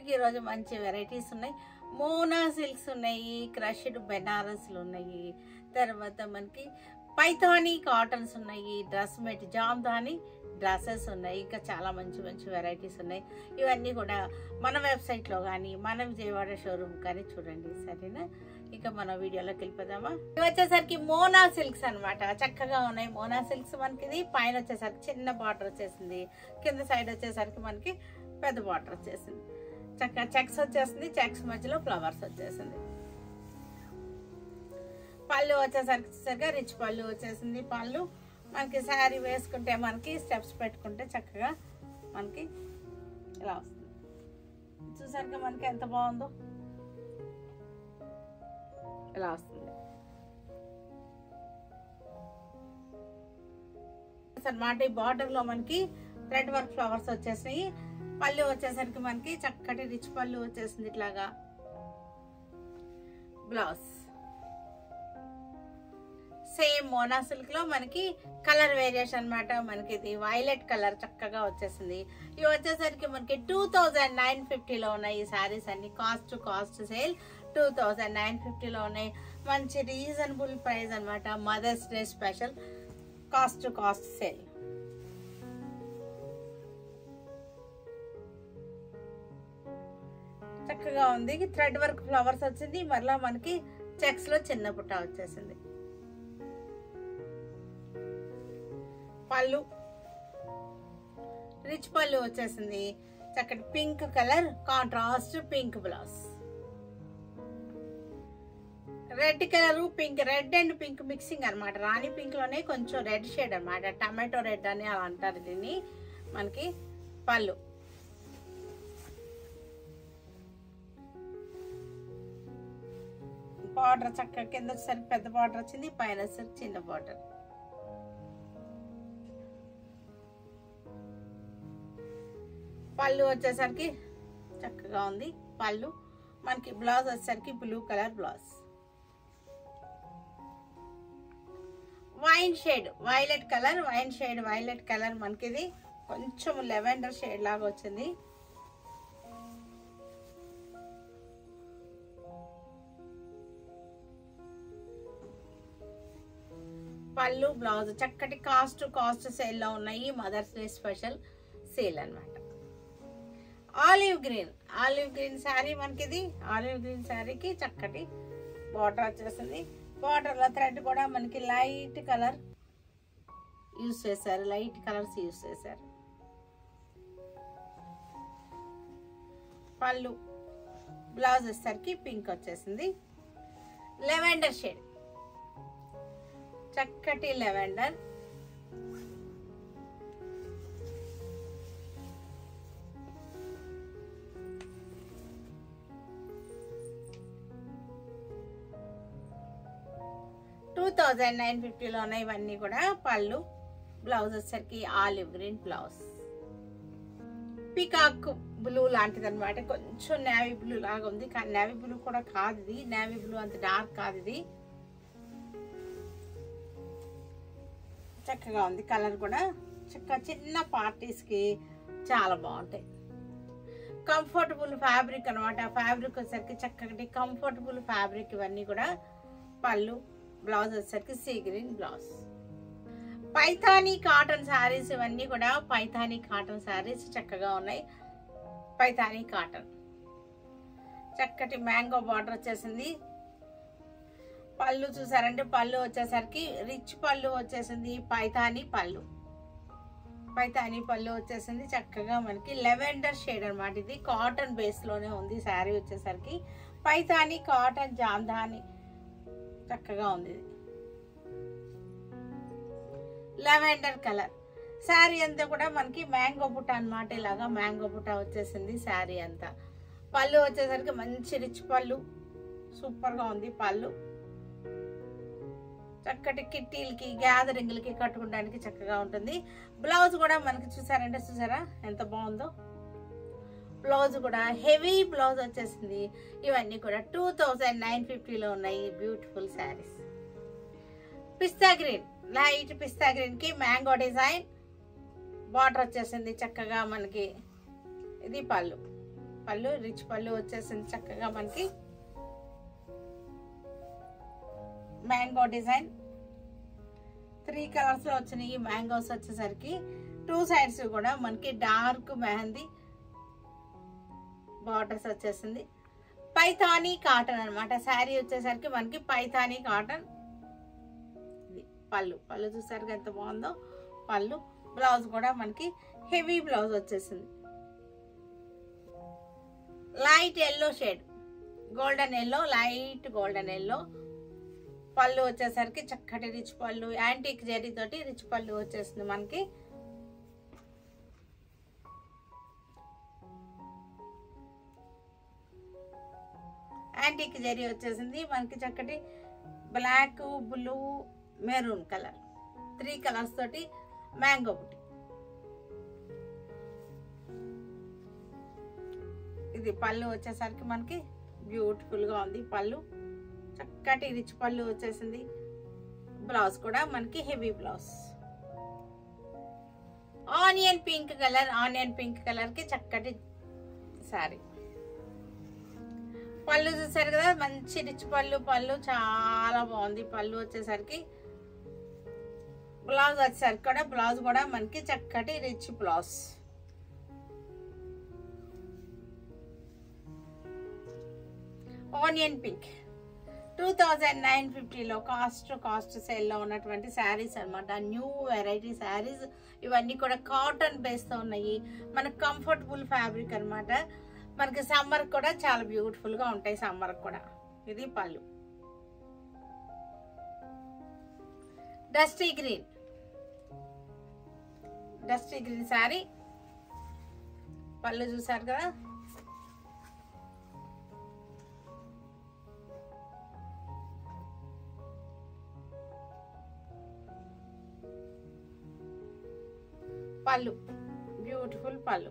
వచ్చేసరికి ఈరోజు మంచి వెరైటీస్ ఉన్నాయి. మోనా సిల్క్స్ ఉన్నాయి, క్రష్డ్ బెనారస్లు ఉన్నాయి, తర్వాత మనకి పైథానీ కాటన్స్ ఉన్నాయి, డ్రెస్ మెట్ జామ్దాని డ్రెస్సెస్ ఉన్నాయి, ఇంకా చాలా మంచి మంచి వెరైటీస్ ఉన్నాయి. ఇవన్నీ కూడా మన వెబ్సైట్లో కానీ మన విజయవాడ షోరూమ్ కానీ చూడండి, సరేనా? ఇక మన వీడియోలోకి వెళ్ళిపోదామా. ఇవి వచ్చేసరికి మోనా సిల్క్స్ అనమాట, చక్కగా ఉన్నాయి మోనా సిల్క్స్. మనకి ఇది పైన వచ్చేసరికి చిన్న బార్డర్ వచ్చేసింది, కింద సైడ్ వచ్చేసరికి మనకి పెద్ద బార్డర్ వచ్చేసింది, చక్కగా చెక్స్ వచ్చేసింది, చెక్స్ మధ్యలో ఫ్లవర్స్ వచ్చేసింది. పళ్ళు వచ్చేసరికి రిచ్ పళ్ళు వచ్చేసింది. పళ్ళు మనకి శారీ వేసుకుంటే మనకి స్టెప్స్ పెట్టుకుంటే చక్కగా మనకి ఇలా వస్తుంది. చూసారుగా మనకి ఎంత బాగుందో, ఇలా వస్తుంది అన్నమాట. ఈ బార్డర్ లో మనకి థ్రెడ్ వర్క్ ఫ్లవర్స్ వచ్చేసినాయి. పళ్ళు వచ్చేసరికి మనకి చక్కటి రిచ్ పళ్ళు వచ్చేసింది. ఇట్లాగా బ్లౌజ్ సేమ్ మోనా సిల్క్ లో మనకి కలర్ వేరియేషన్ అన్నమాట. మనకి ఇది వైలెట్ కలర్ చక్కగా వచ్చేసింది. ఇవి వచ్చేసరికి మనకి 2950లో ఉన్నాయి ఈ సారీస్ అన్ని. కాస్ట్ సేల్ 2950లో ఉన్నాయి. మంచి రీజనబుల్ ప్రైస్ అన్నమాట. Mother's Day special cost sale. చక్కగా ఉంది. థ్రెడ్ వర్క్ ఫ్లవర్స్ వచ్చింది, మరలా మనకి చెక్స్ లో చిన్న పుట్ట వచ్చేసింది. పళ్ళు రిచ్ పళ్ళు వచ్చేసింది, చక్కటి pink colour contrast pink blouse. Red colour pink, red and pink mixing అనమాట. రాణి పింక్ లోనే కొంచెం రెడ్ షేడ్ అనమాట, టమాటో రెడ్ అని అలా అంటారు దీన్ని. మనకి పళ్ళు బార్డర్ చక్కగా కింద వచ్చేసరికి పెద్ద బార్డర్ వచ్చింది, పైన వచ్చేసరికి చిన్న బార్డర్. పళ్ళు వచ్చేసరికి చక్కగా ఉంది. పళ్ళు మనకి బ్లౌజ్ వచ్చేసరికి blue colour blouse. Wine shade violet colour మనకి ఇది కొంచెం లెవెండర్ షేడ్ లాగా వచ్చింది. పళ్ళు బ్లౌజ్ చక్కటి కాస్ట్ సేల్ లో ఉన్నాయి. మదర్స్ డే స్పెషల్ సేల్ అన్నమాట. ఆలివ్ గ్రీన్ శారీ మనకి ఇది. ఆలివ్ గ్రీన్ శారీకి చక్కటి బార్డర్ వచ్చేసింది. బార్డర్ లో థ్రెడ్ కూడా మనకి లైట్ కలర్ యూజ్ చేశారు, లైట్ కలర్స్ యూజ్ చేశారు. పళ్ళు బ్లౌజ్ వచ్చేసరికి పింక్ వచ్చేసింది. లెవెండర్ షేడ్, చక్కటి లెవెండర్. $2950లో ఉన్నాయి ఇవన్నీ కూడా. పళ్ళు బ్లౌజ్ వచ్చేసరికి olive green blouse. Peacock blue లాంటిది అనమాట, కొంచెం నేవీ బ్లూ లాగా ఉంది, కానీ నేవీ బ్లూ కూడా కాదు ఇది. నేవీ బ్లూ అంత డార్క్ కాదు ఇది, చక్కగా ఉంది. కలర్ కూడా చక్కగా చిన్న పార్టీస్ కి చాలా బాగుంటాయి. కంఫర్టబుల్ ఫ్యాబ్రిక్ అనమాట. ఫ్యాబ్రిక్ వచ్చేసరికి చక్కటి కంఫర్టబుల్ ఫ్యాబ్రిక్ ఇవన్నీ కూడా. పళ్ళు బ్లౌజ్ వచ్చేసరికి sea green blouse. Paithani cotton saris ఇవన్నీ కూడా. పైథానీ కాటన్ శారీస్ చక్కగా ఉన్నాయి. పైథానీ కాటన్ చక్కటి మ్యాంగో బార్డర్ వచ్చేసింది. పళ్ళు చూసారంటే పళ్ళు వచ్చేసరికి రిచ్ పళ్ళు వచ్చేసింది. పైథానీ పళ్ళు వచ్చేసింది. చక్కగా మనకి లెవెండర్ షేడ్ అనమాట. ఇది కాటన్ బేస్ లోనే ఉంది శారీ వచ్చేసరికి. పైథానీ కాటన్ జామ్దాని చక్కగా ఉంది. లెవెండర్ కలర్ శారీ అంతా కూడా మనకి మ్యాంగో బుట్ట అనమాట. ఇలాగా మ్యాంగో బుట్ట వచ్చేసింది శారీ అంతా. పళ్ళు వచ్చేసరికి మంచి రిచ్ పళ్ళు, సూపర్ గా ఉంది పళ్ళు. చక్కటి కిట్టీలకి గ్యాదరింగ్లకి కట్టుకోవడానికి చక్కగా ఉంటుంది. బ్లౌజ్ కూడా మనకి చూసారా ఎంత బాగుందో. బ్లౌజ్ కూడా హెవీ బ్లౌజ్ వచ్చేసింది. ఇవన్నీ కూడా 2950లో ఉన్నాయి బ్యూటిఫుల్ శారీస్. పిస్తా గ్రీన్, లైట్ పిస్తా గ్రీన్ కి మ్యాంగో డిజైన్ బార్డర్ వచ్చేసింది చక్కగా మనకి. ఇది పళ్ళు. పళ్ళు రిచ్ పళ్ళు వచ్చేసింది చక్కగా మనకి. మ్యాంగో డిజైన్ 3 కలర్స్ లో వచ్చినాయి. మ్యాంగోస్ వచ్చేసరికి 2 సైడ్స్ కూడా మనకి డార్క్ మెహందీ బార్డర్స్ వచ్చేసింది. పైథానీ కాటన్ అన్నమాట. శారీ వచ్చేసరికి మనకి పైథానీ కాటన్. పళ్ళు పళ్ళు చూసారు ఎంత బాగుందో పళ్ళు. బ్లౌజ్ కూడా మనకి హెవీ బ్లౌజ్ వచ్చేసింది. Light yellow shade, golden yellow, light golden yellow. పళ్ళు వచ్చేసరికి చక్కటి రిచ్ పళ్ళు, యాంటిక్ జరీ తోటి రిచ్ పళ్ళు వచ్చేసింది మనకి. యాంటిక్ జరీ వచ్చేసింది మనకి. చక్కటి black, blue, maroon colour 3 colours తోటి మ్యాంగో బుట్టి. ఇది పళ్ళు వచ్చేసరికి మనకి బ్యూటిఫుల్ గా ఉంది. పళ్ళు చక్కటి రిచ్ పళ్ళు వచ్చేసింది. బ్లౌజ్ కూడా మనకి heavy blouse. Onion pink colour, onion pink colour కి చక్కటి సారీ. పళ్ళు చూసారు కదా మంచి రిచ్ పళ్ళు. పళ్ళు చాలా బాగుంది. పళ్ళు వచ్చేసరికి బ్లౌజ్ వచ్చేసరికి కూడా బ్లౌజ్ కూడా మనకి చక్కటి రిచ్ బ్లౌజ్. ఆనియన్ పింక్ 2950లో కాస్ట్ సేల్లో ఉన్నటువంటి శారీస్ అనమాట. న్యూ వెరైటీ శారీస్ ఇవన్నీ కూడా కాటన్ బేస్తో ఉన్నాయి. మనకు కంఫర్టబుల్ ఫ్యాబ్రిక్ అనమాట. మనకి సమ్మర్ కూడా చాలా బ్యూటిఫుల్ గా ఉంటాయి. సమ్మర్ కూడా. ఇది పళ్ళు. Dusty green sari. పళ్ళు చూసారు కదా. పళ్ళు బ్యూటిఫుల్ పళ్ళు.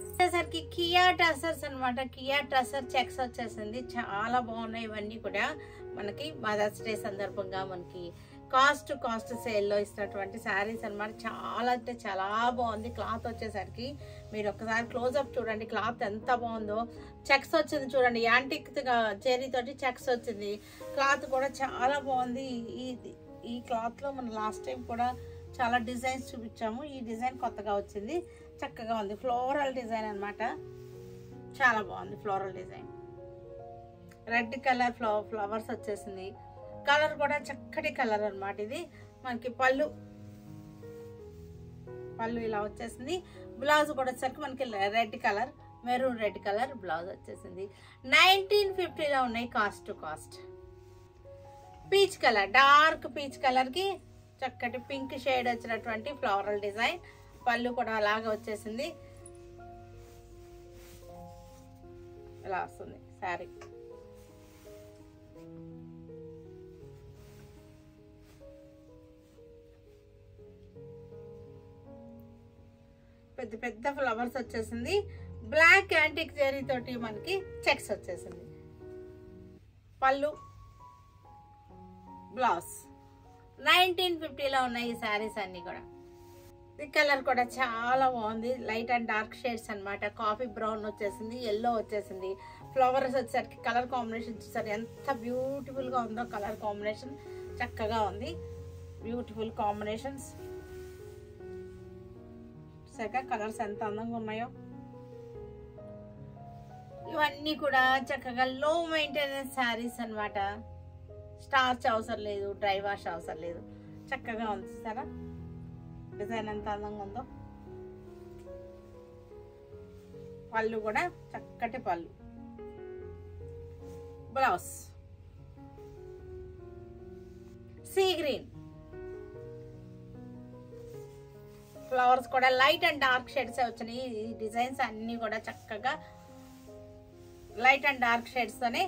వచ్చేసరికి కియా టసర్స్ అనమాట. కియా టసర్ చెక్స్ వచ్చేసింది. చాలా బాగున్నాయి ఇవన్నీ కూడా. మనకి మదర్స్ డే సందర్భంగా మనకి కాస్ట్ సేల్లో ఇస్తున్నటువంటి శారీస్ అనమాట. చాలా అంటే చాలా బాగుంది. క్లాత్ వచ్చేసరికి మీరు ఒక్కసారి క్లోజ్అప్ చూడండి. క్లాత్ ఎంత బాగుందో. చెక్స్ వచ్చింది చూడండి. యాంటిక్ జెరీ తోటి చెక్స్ వచ్చింది. క్లాత్ కూడా చాలా బాగుంది. ఈ క్లాత్ లో మనం లాస్ట్ టైం కూడా చాలా డిజైన్స్ చూపించాము. ఈ డిజైన్ కొత్తగా వచ్చింది. చక్కగా ఉంది. ఫ్లోరల్ డిజైన్ అనమాట. చాలా బాగుంది floral design. Red colour flowers వచ్చేసింది. కలర్ కూడా చక్కటి కలర్ అనమాట. ఇది మనకి పళ్ళు ఇలా వచ్చేసింది. బ్లౌజ్ కూడా వచ్చేసరికి మనకి red colour, maroon red colour blouse వచ్చేసింది. 1950లో ఉన్నాయి cost. Peach colour, dark peach colour కి చక్కటి పింక్ షేడ్ వచ్చినటువంటి ఫ్లోరల్ డిజైన్. పళ్ళు కూడా అలాగే వచ్చేసింది. ఇలా వస్తుంది శారీ. పెద్ద పెద్ద ఫ్లవర్స్ వచ్చేసింది. బ్లాక్ యాంటిక్ జరీ తోటి మనకి చెక్స్ వచ్చేసింది. పళ్ళు, బ్లౌజ్. 1950లో ఉన్నాయి ఈ శారీస్ అన్ని కూడా. ఈ కలర్ కూడా చాలా బాగుంది. లైట్ అండ్ డార్క్ షేడ్స్ అనమాట. కాఫీ బ్రౌన్ వచ్చేసింది, ఎల్లో వచ్చేసింది. ఫ్లవర్స్ వచ్చేసరికి కలర్ కాంబినేషన్ చూసారు ఎంత బ్యూటిఫుల్ గా ఉందో. కలర్ కాంబినేషన్ చక్కగా ఉంది. Beautiful combinations. చూసాక కలర్స్ ఎంత అందంగా ఉన్నాయో. ఇవన్నీ కూడా చక్కగా లో మెయింటెనెన్స్ శారీస్ అనమాట. స్టార్చ్ అవసరం లేదు, డ్రై వాష్ అవసరం లేదు. చక్కగా ఉంది చూసారా డిజైన్ ఎంత అందంగా ఉందో. పళ్ళు కూడా చక్కటి పళ్ళు. Blouse sea green. ఫ్లవర్స్ కూడా లైట్ అండ్ డార్క్ షేడ్స్ వచ్చినాయి. ఈ డిజైన్స్ అన్ని కూడా చక్కగా లైట్ అండ్ డార్క్ షేడ్స్ తోనే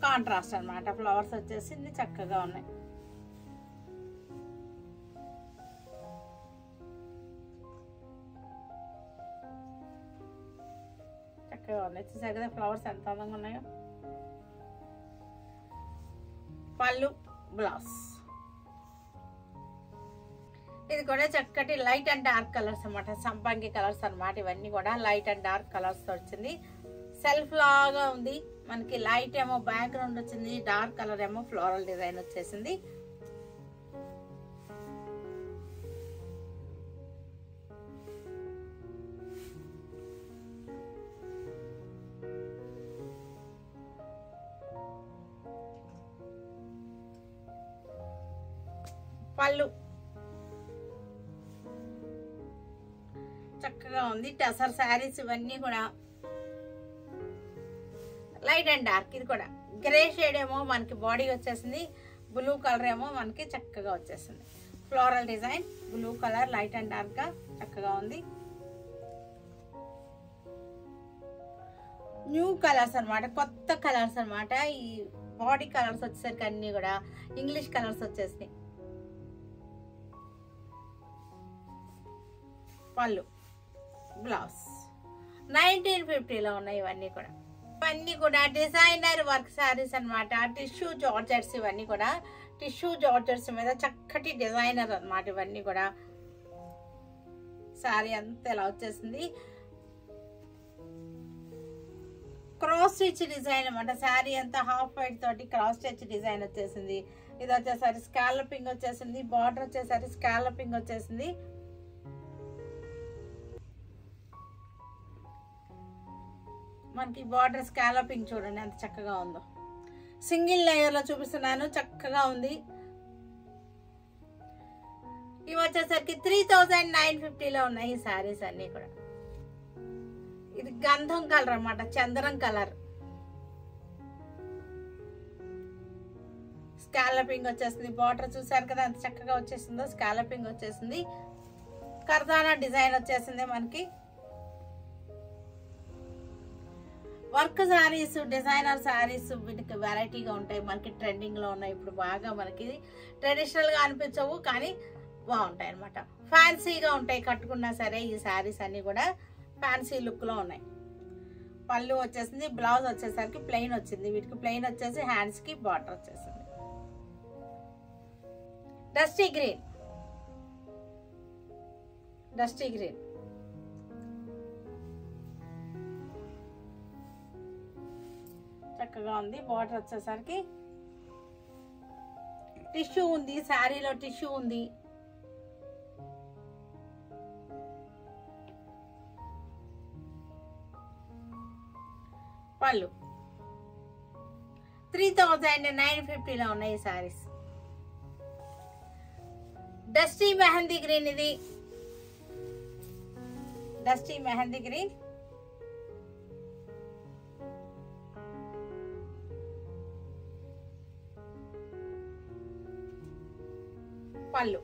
కాంట్రాస్ట్ అనమాట. ఫ్లవర్స్ వచ్చేసి చక్కగా ఉన్నాయి. చక్కగా ఉన్నాయి. చూసారు కదా ఫ్లవర్స్ ఎంత అందంగా ఉన్నాయో. పళ్ళు, బ్లౌజ్. ఇది కూడా చక్కటి లైట్ అండ్ డార్క్ కలర్స్ అన్నమాట, సంపంగి కలర్స్ అన్నమాట. ఇవన్నీ కూడా లైట్ అండ్ డార్క్ కలర్స్ తో వచ్చింది. సెల్ఫ్ లాగా ఉంది మనకి. లైట్ ఏమో బ్యాక్గ్రౌండ్ వచ్చింది, డార్క్ కలర్ ఏమో ఫ్లోరల్ డిజైన్ వచ్చేసింది. పళ్ళు చక్కగా ఉంది. టసర్ శారీస్ ఇవన్నీ కూడా లైట్ అండ్ డార్క్. ఇది కూడా గ్రే షేడ్ ఏమో మనకి బాడీ వచ్చేసింది, బ్లూ కలర్ ఏమో మనకి చక్కగా వచ్చేసింది. Floral design, blue colour light and dark గా చక్కగా ఉంది. న్యూ కలర్స్ అన్నమాట, కొత్త కలర్స్ అన్నమాట. ఈ బాడీ కలర్స్ వచ్చేసరికి అన్ని కూడా ఇంగ్లీష్ కలర్స్ వచ్చేసినాయి. పళ్ళు, బ్లౌజ్ 1950లో ఉన్నాయి ఇవన్నీ కూడా. ఇవన్నీ కూడా డిజైనర్ వర్క్ శారీస్ అన్నమాట. టిష్యూ జార్జెట్స్, ఇవన్నీ కూడా టిష్యూ జార్జెట్స్ మీద చక్కటి డిజైనర్ అన్నమాట. ఇవన్నీ కూడా శారీ అంతా ఇలా వచ్చేసింది. క్రాస్ స్టిచ్ డిజైన్ అన్నమాట. శారీ అంతా హాఫ్ వైట్ తోటి క్రాస్ స్టిచ్ డిజైన్ వచ్చేసింది. ఇది వచ్చేసరి స్కాలపింగ్ వచ్చేసింది. బార్డర్ వచ్చేసరి స్కాలపింగ్ వచ్చేసింది. మనకి బార్డర్ స్కాలపింగ్ చూడండి ఎంత చక్కగా ఉందో. సింగిల్ లేయర్ లో చూపిస్తున్నాను, చక్కగా ఉంది. ఇవి వచ్చేసరికి 3950లో ఉన్నాయి ఈ శారీస్ అన్ని కూడా. ఇది గంధం కలర్ అన్నమాట, చంద్రం కలర్. స్కాలపింగ్ వచ్చేసింది. బార్డర్ చూసారు కదా ఎంత చక్కగా వచ్చేసిందో, స్కాలపింగ్ వచ్చేసింది. కర్దానా డిజైన్ వచ్చేసింది మనకి. వర్క్ శారీస్, డిజైనర్ శారీస్ వీటికి వెరైటీగా ఉంటాయి. మనకి ట్రెండింగ్ లో ఉన్నాయి ఇప్పుడు బాగా. మనకి ట్రెడిషనల్ గా అనిపించవు కానీ బాగుంటాయి అనమాట. ఫ్యాన్సీగా ఉంటాయి కట్టుకున్నా సరే. ఈ శారీస్ అన్ని కూడా ఫ్యాన్సీ లుక్ లో ఉన్నాయి. పళ్ళు వచ్చేసింది. బ్లౌజ్ వచ్చేసరికి ప్లెయిన్ వచ్చింది. వీటికి ప్లెయిన్ వచ్చేసి హ్యాండ్స్ కి బార్డర్ వచ్చేసింది. Dusty green, dusty green. చక్కగా ఉంది. బార్డర్ వచ్చేసరికి టిష్యూ ఉంది, శారీలో టిష్యూ ఉంది. పళ్ళు 3950లో ఉన్నాయి శారీస్. డస్టీ మెహందీ గ్రీన్, ఇది డస్టీ మెహందీ గ్రీన్. పళ్ళు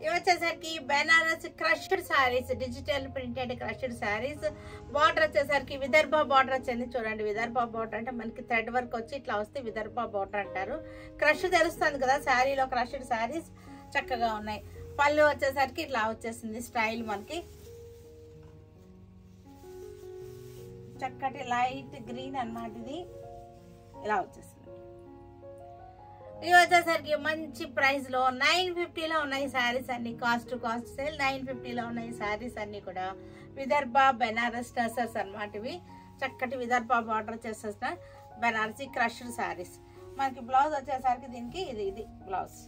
ఇవి వచ్చేసరికి Banaras crushed saris, digital printed crushed saris. Border వచ్చేసరికి విదర్భ బార్డర్ వచ్చింది చూడండి. విదర్భ బార్డర్ అంటే మనకి థ్రెడ్ వర్క్ వచ్చి ఇట్లా వస్తే విదర్భ బార్డర్ అంటారు. క్రష్ తెలుస్తుంది కదా శారీలో, క్రష్డ్ శారీస్ చక్కగా ఉన్నాయి. పళ్ళు వచ్చేసరికి ఇట్లా వచ్చేసింది స్టైల్ మనకి. చక్కటి లైట్ గ్రీన్ అన్నమాట. ఇది ఇలా వచ్చేసింది. ఇవి వచ్చేసరికి మంచి ప్రైస్ లో 950లో ఉన్నాయి శారీస్ అన్ని. కాస్ట్ టు కాస్ట్ సేల్ 950లో ఉన్నాయి శారీస్ అన్ని కూడా. విదర్భ బెనారస్ టసర్స్ అన్నమాట. ఇవి చక్కటి విదర్భ బార్డర్ చేసేసిన బెనారసీ క్రష్డ్ శారీస్. మనకి బ్లౌజ్ వచ్చేసరికి దీనికి ఇది బ్లౌజ్,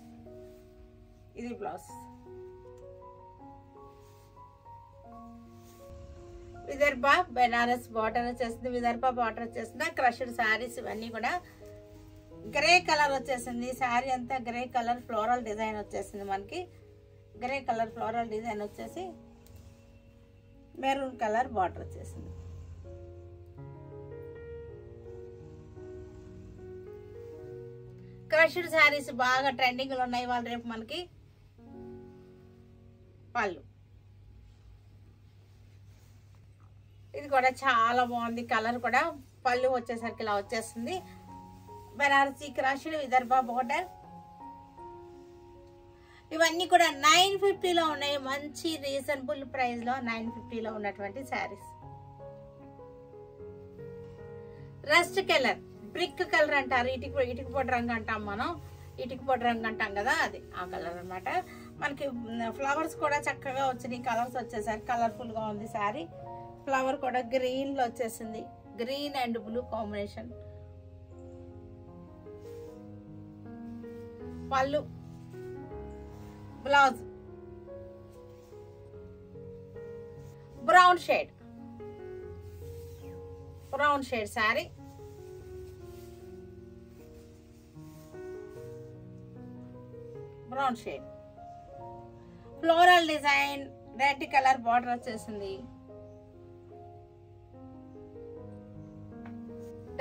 ఇది బ్లౌజ్. విదర్భ బెనారస్ బార్డర్ వచ్చేసింది. విదర్భ బార్డర్ వచ్చేసిన క్రష్డ్ శారీస్ ఇవన్నీ కూడా. గ్రే కలర్ వచ్చేసింది. శారీ అంతా గ్రే కలర్ ఫ్లోరల్ డిజైన్ వచ్చేసింది మనకి. గ్రే కలర్ ఫ్లోరల్ డిజైన్ వచ్చేసి మెరూన్ కలర్ బార్డర్ వచ్చేసింది. క్రష్డ్ శారీస్ బాగా ట్రెండింగ్ లో ఉన్నాయి వాళ్ళు రేపు మనకి. పళ్ళు ఇది కూడా చాలా బాగుంది. కలర్ కూడా. పళ్ళు వచ్చేసరికి ఇలా వచ్చేస్తుంది. Banarasi crushed Vidarbha border. ఇవన్నీ కూడా 950లో ఉన్నాయి. మంచి రీజనబుల్ ప్రైస్ లో 950లో ఉన్నటువంటి saris. Rust colour, brick colour అంటారు, ఇటుక పొడి రంగు అంటాం మనం. ఇటుక పొడి రంగు అంటాం కదా, అది ఆ కలర్ అనమాట. మనకి ఫ్లవర్స్ కూడా చక్కగా వచ్చినాయి, కలర్స్ వచ్చేసరికి కలర్ఫుల్గా ఉంది శారీ. ఫ్లవర్ కూడా గ్రీన్లో వచ్చేసింది, గ్రీన్ అండ్ బ్లూ కాంబినేషన్. పళ్ళు, blouse brown shade sari. Brown shade floral design, red colour border వచ్చేసింది.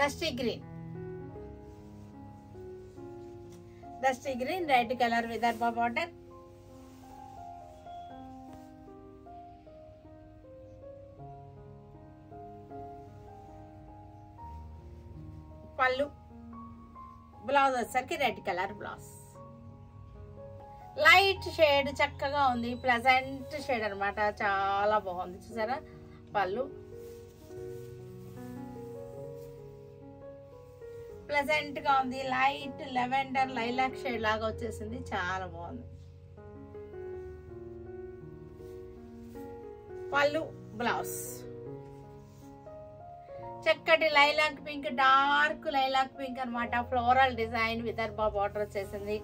Dusty green red colour Vidarbha border. పళ్ళు, బ్లౌజ్ వచ్చేసరికి red colour blouse. Light shade చక్కగా ఉంది, ప్లెజెంట్ షేడ్ అనమాట, చాలా బాగుంది చూసారా. పళ్ళు ప్లెజెంట్ గా ఉంది, లైట్ లెవెండర్ లైలాక్ షేడ్ లాగా వచ్చేసింది, చాలా బాగుంది. పళ్ళు, బ్లౌజ్ చక్కటి lilac pink, dark lilac pink అనమాట. ఫ్లోరల్ డిజైన్ విదర్భ బార్డర్ వచ్చేసింది.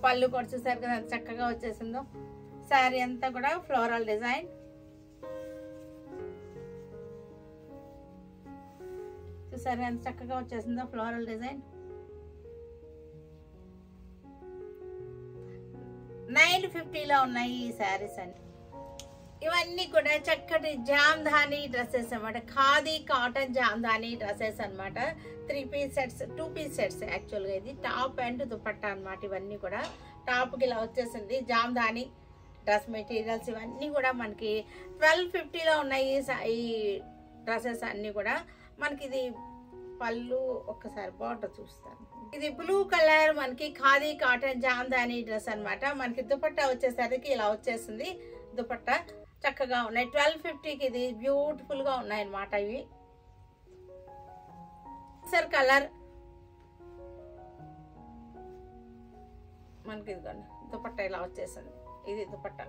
పళ్ళు కూడా చూసారు కదా ఎంత చక్కగా వచ్చేసిందో. శారీ అంతా కూడా ఫ్లోరల్ డిజైన్. చూసారు ఎంత చక్కగా వచ్చేసిందో ఫ్లోరల్ డిజైన్. 950లో ఉన్నాయి ఈ శారీస్ అన్ని. ఇవన్నీ కూడా చక్కటి జామ్దాని డ్రెస్సెస్ అనమాట, ఖాదీ కాటన్ జామ్దాని డ్రెస్సెస్ అనమాట. 3 పీస్ సెట్స్, 2 పీస్ సెట్స్ యాక్చువల్గా. ఇది టాప్ అండ్ దుపట్టా అనమాట. ఇవన్నీ కూడా టాప్కి ఇలా వచ్చేసింది. జామ్దాని డ్రెస్ మెటీరియల్స్ ఇవన్నీ కూడా మనకి 1250లో ఉన్నాయి ఈ డ్రెస్సెస్ అన్నీ కూడా. మనకి ఇది పళ్ళు, ఒక్కసారి బార్డర్ చూస్తాను. ఇది బ్లూ కలర్ మనకి ఖాదీ కాటన్ జామ్దాని డ్రెస్ అనమాట. మనకి దుపట్టా వచ్చేసరికి ఇలా వచ్చేసింది. దుపట్టా చక్కగా ఉన్నాయి. 1250కి ఇది బ్యూటిఫుల్ గా ఉన్నాయి అన్నమాట. ఇవి సర్ కలర్ మనకి ఇదిగోండి దుపట్టా ఇలా వచ్చేసింది. ఇది dupatta.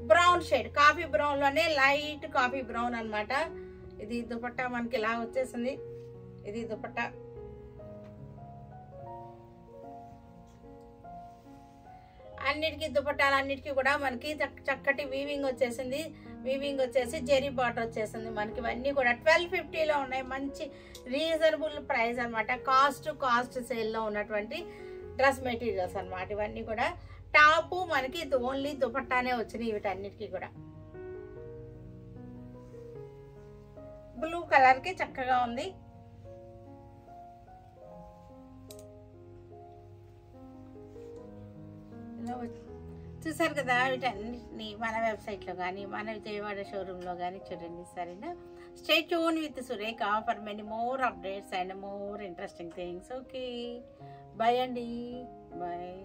Brown shade, coffee brown లోనే లైట్ కాఫీ బ్రౌన్ అన్నమాట. ఇది దుపట్టా మనకి ఇలా వచ్చేసింది. ఇది దుపట్టా. అన్నిటికీ దుపట్టాలన్నిటికీ కూడా మనకి చక్కటి వీవింగ్ వచ్చేసింది. వీవింగ్ వచ్చేసి జెరీ బార్డర్ వచ్చేసింది మనకి. ఇవన్నీ కూడా 1250లో ఉన్నాయి. మంచి రీజనబుల్ ప్రైస్ అనమాట. కాస్ట్ సేల్లో ఉన్నటువంటి డ్రెస్ మెటీరియల్స్ అనమాట. ఇవన్నీ కూడా టాప్ మనకి ఓన్లీ దుపట్టానే వచ్చినాయి వీటన్నిటికీ కూడా. బ్లూ కలర్ కి చక్కగా ఉంది. చూసారు కదా, వీటన్నిటిని మన వెబ్సైట్లో కానీ మన విజయవాడ షోరూంలో కానీ చూడండి. సరేనా? Stay tune with Surekha for many more updates and more interesting things. Okay, bye అండి, బాయ్.